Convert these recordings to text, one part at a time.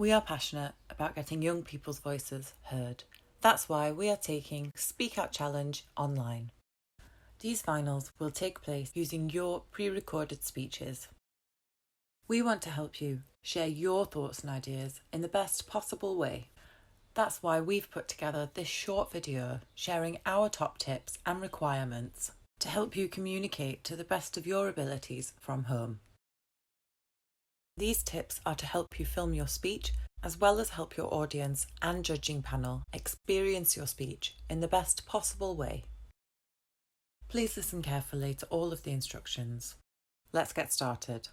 We are passionate about getting young people's voices heard. That's why we are taking Speak Out Challenge online. These finals will take place using your pre-recorded speeches. We want to help you share your thoughts and ideas in the best possible way. That's why we've put together this short video sharing our top tips and requirements to help you communicate to the best of your abilities from home. These tips are to help you film your speech, as well as help your audience and judging panel experience your speech in the best possible way. Please listen carefully to all of the instructions. Let's get started.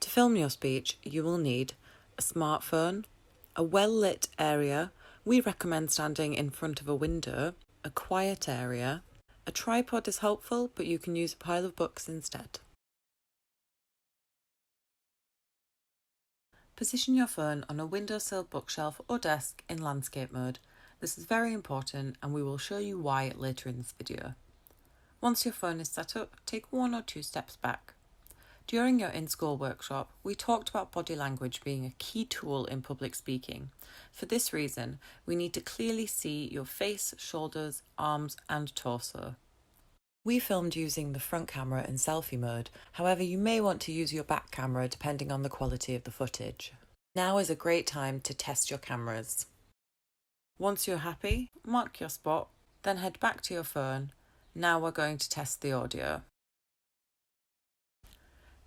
To film your speech, you will need a smartphone, a well-lit area. We recommend standing in front of a window, a quiet area. A tripod is helpful, but you can use a pile of books instead. Position your phone on a windowsill, bookshelf or desk in landscape mode. This is very important and we will show you why later in this video. Once your phone is set up, take 1 or 2 steps back. During your in-school workshop, we talked about body language being a key tool in public speaking. For this reason, we need to clearly see your face, shoulders, arms and torso. We filmed using the front camera in selfie mode, however you may want to use your back camera depending on the quality of the footage. Now is a great time to test your cameras. Once you're happy, mark your spot, then head back to your phone. Now we're going to test the audio.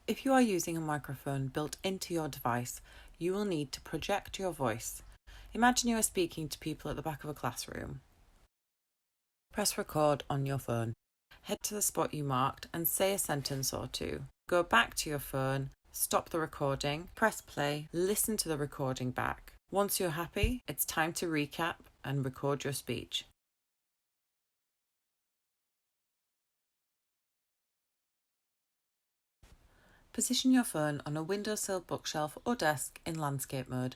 If you are using a microphone built into your device, you will need to project your voice. Imagine you are speaking to people at the back of a classroom. Press record on your phone. Head to the spot you marked and say a sentence or two. Go back to your phone, stop the recording, press play, listen to the recording back. Once you're happy, it's time to recap and record your speech. Position your phone on a windowsill, bookshelf or desk in landscape mode.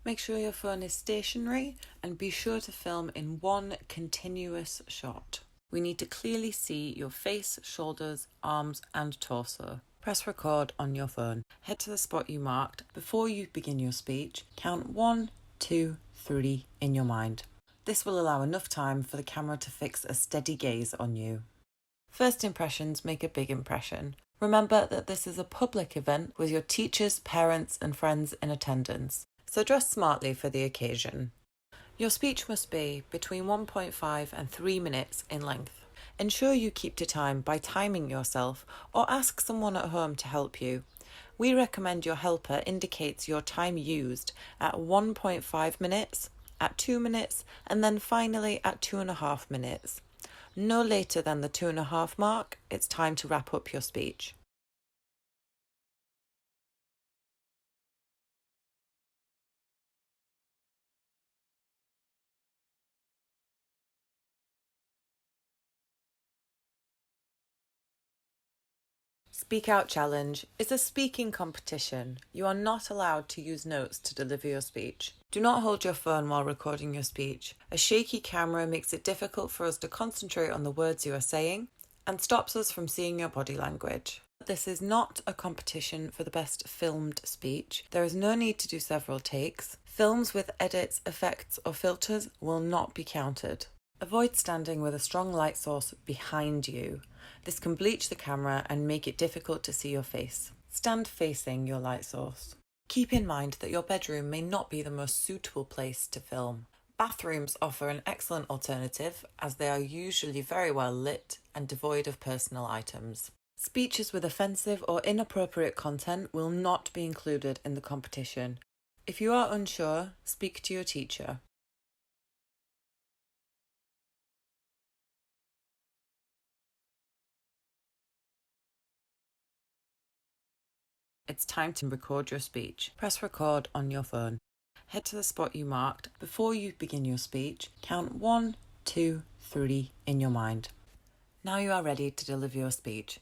Make sure your phone is stationary and be sure to film in one continuous shot. We need to clearly see your face, shoulders, arms and torso. Press record on your phone. Head to the spot you marked. Before you begin your speech, count 1, 2, 3 in your mind. This will allow enough time for the camera to fix a steady gaze on you. First impressions make a big impression. Remember that this is a public event with your teachers, parents and friends in attendance, so dress smartly for the occasion. Your speech must be between 1.5 and 3 minutes in length. Ensure you keep to time by timing yourself or ask someone at home to help you. We recommend your helper indicates your time used at 1.5 minutes, at 2 minutes and then finally at 2.5 minutes. No later than the 2.5 mark, it's time to wrap up your speech. Speak Out Challenge is a speaking competition. You are not allowed to use notes to deliver your speech. Do not hold your phone while recording your speech. A shaky camera makes it difficult for us to concentrate on the words you are saying and stops us from seeing your body language. This is not a competition for the best filmed speech. There is no need to do several takes. Films with edits, effects or filters will not be counted. Avoid standing with a strong light source behind you. This can bleach the camera and make it difficult to see your face. Stand facing your light source. Keep in mind that your bedroom may not be the most suitable place to film. Bathrooms offer an excellent alternative as they are usually very well lit and devoid of personal items. Speeches with offensive or inappropriate content will not be included in the competition. If you are unsure, speak to your teacher. It's time to record your speech. Press record on your phone. Head to the spot you marked. Before you begin your speech, count 1, 2, 3 in your mind. Now you are ready to deliver your speech.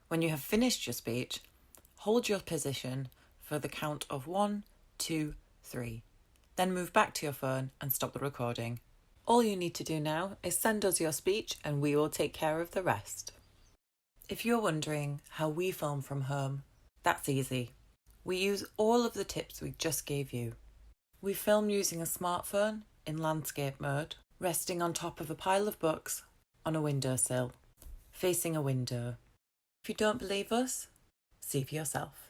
When you have finished your speech, hold your position for the count of 1, 2, 3. Then move back to your phone and stop the recording. All you need to do now is send us your speech and we will take care of the rest. If you're wondering how we film from home, that's easy. We use all of the tips we just gave you. We film using a smartphone in landscape mode, resting on top of a pile of books on a windowsill, facing a window. If you don't believe us, see for yourself.